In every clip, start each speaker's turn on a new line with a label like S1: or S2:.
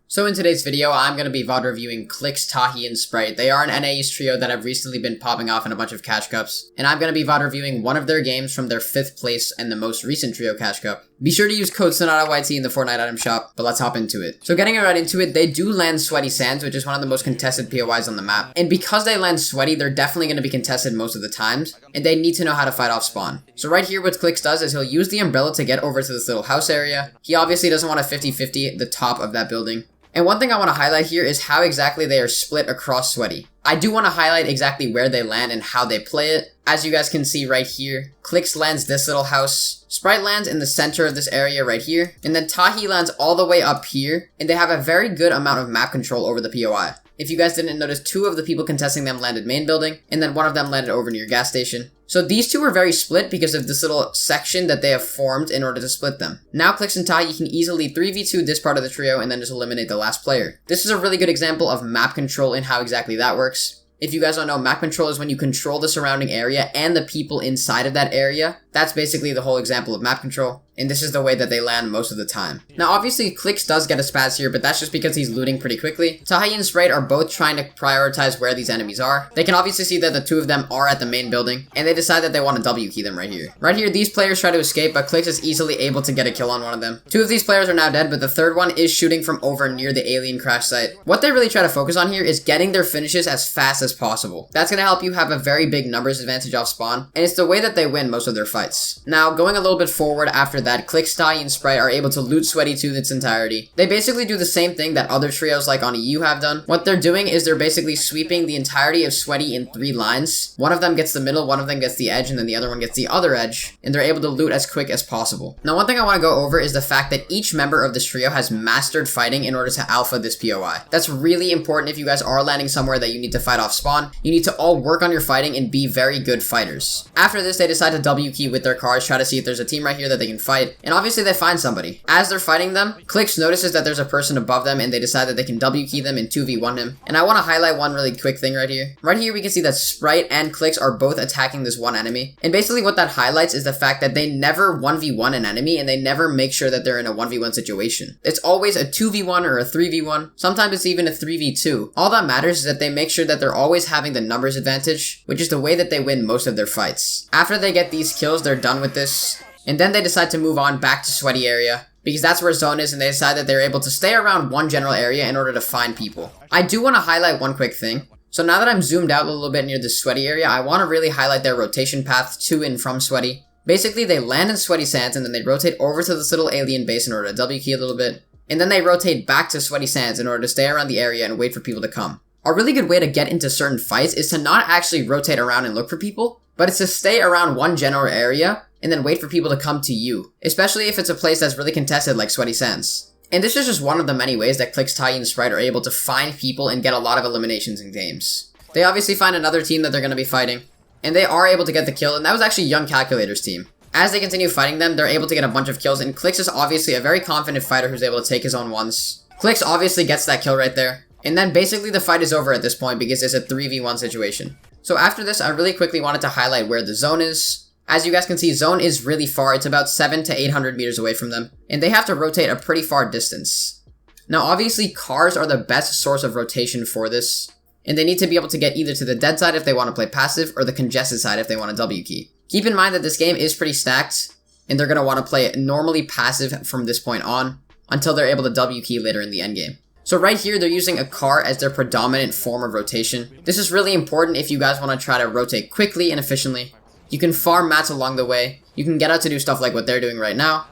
S1: So in today's video, I'm going to be VOD reviewing Clix, Tahi, and Sprite. They are an NA's trio that have recently been popping off in a bunch of Cash Cups, and I'm going to be VOD reviewing one of their games from their 5th place and the most recent trio Cash Cup. Be sure to use code Sonata YT in the Fortnite item shop, but let's hop into it. So getting right into it, they do land Sweaty Sands, which is one of the most contested POIs on the map. And because they land Sweaty, they're definitely going to be contested most of the times, and they need to know how to fight off spawn. So right here, what Clix does is he'll use the umbrella to get over to this little house area. He obviously doesn't want a 50-50 at the top of that building. And one thing I want to highlight here is how exactly they are split across Sweaty. I do want to highlight exactly where they land and how they play it. As you guys can see right here, Clix lands this little house, Sprite lands in the center of this area right here, and then Tahi lands all the way up here, and they have a very good amount of map control over the POI. If you guys didn't notice, 2 of the people contesting them landed main building, and then one of them landed over near gas station. So these 2 are very split because of this little section that they have formed in order to split them. Now Clix and Tahi can easily 3v2 this part of the trio and then just eliminate the last player. This is a really good example of map control and how exactly that works. If you guys don't know, map control is when you control the surrounding area and the people inside of that area. That's basically the whole example of map control, and this is the way that they land most of the time. Now obviously Clix does get a spaz here, but that's just because he's looting pretty quickly. Tahi and Sprite are both trying to prioritize where these enemies are. They can obviously see that the 2 of them are at the main building, and they decide that they want to W key them right here. Right here, these players try to escape, but Clix is easily able to get a kill on one of them. 2 of these players are now dead, but the 3rd one is shooting from over near the alien crash site. What they really try to focus on here is getting their finishes as fast as possible. That's going to help you have a very big numbers advantage off spawn, and it's the way that they win most of their fights. Now, going a little bit forward after that, Clix, Tahi, and Sprite are able to loot Sweaty to its entirety. They basically do the same thing that other trios like on EU have done. What they're doing is they're basically sweeping the entirety of Sweaty in 3 lines. One of them gets the middle, one of them gets the edge, and then the other one gets the other edge, and they're able to loot as quick as possible. Now, one thing I want to go over is the fact that each member of this trio has mastered fighting in order to alpha this POI. That's really important if you guys are landing somewhere that you need to fight off spawn. You need to all work on your fighting and be very good fighters. After this, they decide to W key with their cars, try to see if there's a team right here that they can fight, and obviously they find somebody. As they're fighting them, Clix notices that there's a person above them, and they decide that they can W key them and 2v1 him. And I want to highlight one really quick thing right here. Right here we can see that Sprite and Clix are both attacking this one enemy, and basically what that highlights is the fact that they never 1v1 an enemy, and they never make sure that they're in a 1v1 situation. It's always a 2v1 or a 3v1, sometimes it's even a 3v2. All that matters is that they make sure that they're always having the numbers advantage, which is the way that they win most of their fights. After they get these kills, they're done with this, and then they decide to move on back to Sweaty area, because that's where zone is, and they decide that they're able to stay around one general area in order to find people. I do want to highlight one quick thing. So now that I'm zoomed out a little bit near the Sweaty area, I want to really highlight their rotation path to and from Sweaty. Basically, they land in Sweaty Sands, and then they rotate over to this little alien base in order to W key a little bit, and then they rotate back to Sweaty Sands in order to stay around the area and wait for people to come. A really good way to get into certain fights is to not actually rotate around and look for people, but it's to stay around one general area and then wait for people to come to you, especially if it's a place that's really contested like Sweaty Sands. And this is just one of the many ways that Clix, Tahi, and Sprite are able to find people and get a lot of eliminations in games. They obviously find another team that they're going to be fighting, and they are able to get the kill, and that was actually Young Calculator's team. As they continue fighting them, they're able to get a bunch of kills, and Clix is obviously a very confident fighter who's able to take his own ones. Clix obviously gets that kill right there, and then basically the fight is over at this point because it's a 3v1 situation. So after this, I really quickly wanted to highlight where the zone is. As you guys can see, zone is really far. It's about 700 to 800 meters away from them, and they have to rotate a pretty far distance. Now obviously cars are the best source of rotation for this, and they need to be able to get either to the dead side if they want to play passive, or the congested side if they want to W key. Keep in mind that this game is pretty stacked, and they're going to want to play it normally passive from this point on, until they're able to W key later in the endgame. So right here, they're using a car as their predominant form of rotation. This is really important if you guys want to try to rotate quickly and efficiently. You can farm mats along the way, you can get out to do stuff like what they're doing right now,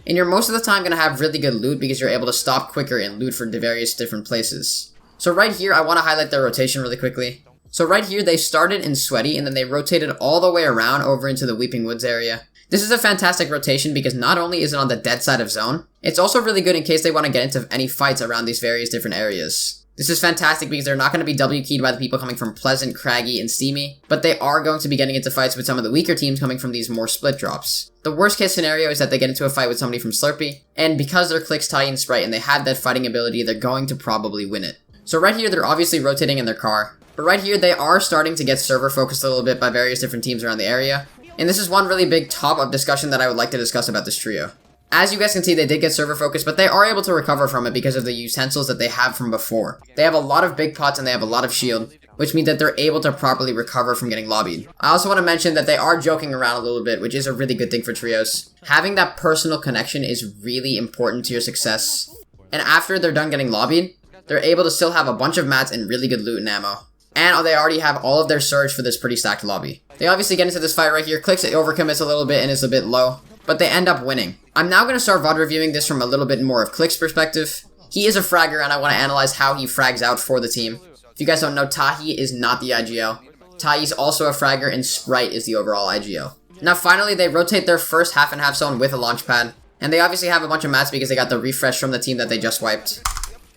S1: and you're most of the time going to have really good loot because you're able to stop quicker and loot for various different places. So right here, I want to highlight their rotation really quickly. So right here, they started in Sweaty, and then they rotated all the way around over into the Weeping Woods area. This is a fantastic rotation because not only is it on the dead side of zone, it's also really good in case they want to get into any fights around these various different areas. This is fantastic because they're not going to be W keyed by the people coming from Pleasant, Craggy, and Steamy, but they are going to be getting into fights with some of the weaker teams coming from these more split drops. The worst case scenario is that they get into a fight with somebody from Slurpee, and because they're Clix, Tahi, and Sprite and they have that fighting ability, they're going to probably win it. So right here, they're obviously rotating in their car, but right here, they are starting to get server focused a little bit by various different teams around the area. And this is one really big top of discussion that I would like to discuss about this trio. As you guys can see, they did get server focus, but they are able to recover from it because of the utensils that they have from before. They have a lot of big pots and they have a lot of shield, which means that they're able to properly recover from getting lobbied. I also want to mention that they are joking around a little bit, which is a really good thing for trios. Having that personal connection is really important to your success. And after they're done getting lobbied, they're able to still have a bunch of mats and really good loot and ammo. And they already have all of their surge for this pretty stacked lobby. They obviously get into this fight right here. Clix overcommits a little bit and is a bit low, but they end up winning. I'm now going to start VOD reviewing this from a little bit more of Clix's perspective. He is a fragger and I want to analyze how he frags out for the team. If you guys don't know, Tahi is not the IGL. Tahi's also a fragger and Sprite is the overall IGL. Now finally, they rotate their first half and half zone with a launch pad. And they obviously have a bunch of mats because they got the refresh from the team that they just wiped.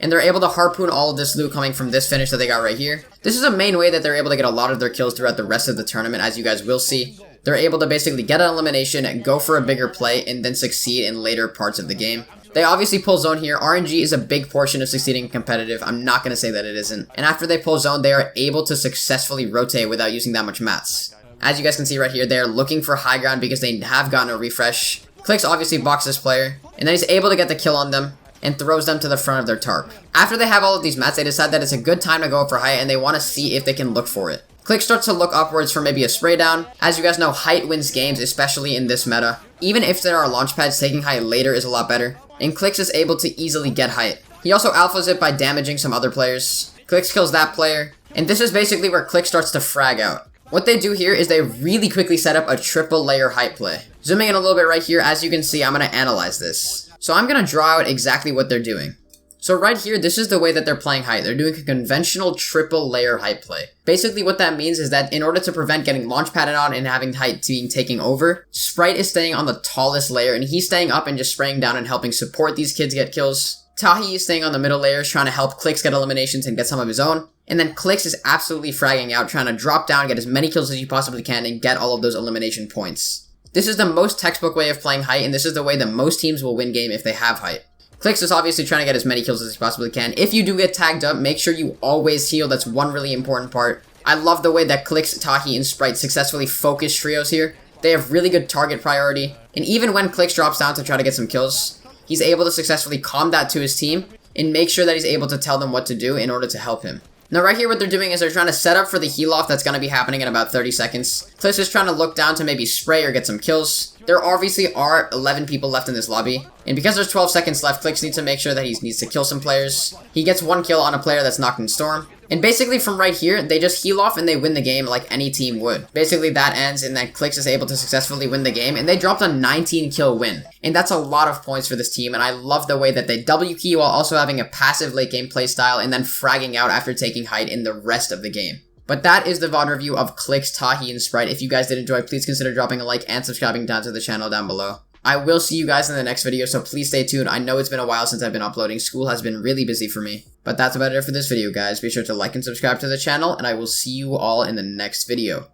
S1: And they're able to harpoon all of this loot coming from this finish that they got right here. This is a main way that they're able to get a lot of their kills throughout the rest of the tournament, as you guys will see. They're able to basically get an elimination, go for a bigger play, and then succeed in later parts of the game. They obviously pull zone here. RNG is a big portion of succeeding in competitive. I'm not going to say that it isn't. And after they pull zone, they are able to successfully rotate without using that much mats. As you guys can see right here, they are looking for high ground because they have gotten a refresh. Clix obviously boxes this player, and then he's able to get the kill on them and throws them to the front of their tarp. After they have all of these mats, they decide that it's a good time to go for height and they want to see if they can look for it. Clix starts to look upwards for maybe a spray down. As you guys know, height wins games, especially in this meta. Even if there are launch pads, taking height later is a lot better. And Clix is able to easily get height. He also alphas it by damaging some other players. Clix kills that player. And this is basically where Clix starts to frag out. What they do here is they really quickly set up a triple layer height play. Zooming in a little bit right here, as you can see, I'm going to analyze this. So I'm going to draw out exactly what they're doing. So right here, this is the way that they're playing height. They're doing a conventional triple layer height play. Basically what that means is that in order to prevent getting launch padded on and having height being taken over, Sprite is staying on the tallest layer and he's staying up and just spraying down and helping support these kids get kills. Tahi is staying on the middle layers trying to help Clix get eliminations and get some of his own. And then Clix is absolutely fragging out, trying to drop down, get as many kills as you possibly can and get all of those elimination points. This is the most textbook way of playing height and this is the way that most teams will win game if they have height. Clix is obviously trying to get as many kills as he possibly can. If you do get tagged up, make sure you always heal. That's one really important part. I love the way that Clix, Tahi, and Sprite successfully focus trios here. They have really good target priority. And even when Clix drops down to try to get some kills, he's able to successfully calm that to his team and make sure that he's able to tell them what to do in order to help him. Now right here what they're doing is they're trying to set up for the heal off that's going to be happening in about 30 seconds. Clix is trying to look down to maybe spray or get some kills. There obviously are 11 people left in this lobby. And because there's 12 seconds left, Clix needs to make sure that he needs to kill some players. He gets one kill on a player that's knocked in Storm. And basically from right here, they just heal off and they win the game like any team would. Basically that ends and then Clix is able to successfully win the game and they dropped a 19 kill win. And that's a lot of points for this team and I love the way that they W key while also having a passive late game play style and then fragging out after taking height in the rest of the game. But that is the VOD review of Clix, Tahi, and Sprite. If you guys did enjoy, please consider dropping a like and subscribing down to the channel down below. I will see you guys in the next video, so please stay tuned. I know it's been a while since I've been uploading. School has been really busy for me. But that's about it for this video, guys. Be sure to like and subscribe to the channel, and I will see you all in the next video.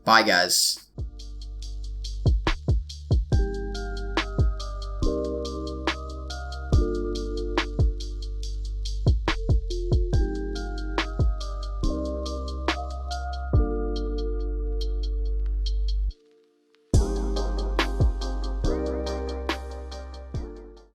S1: Bye, guys.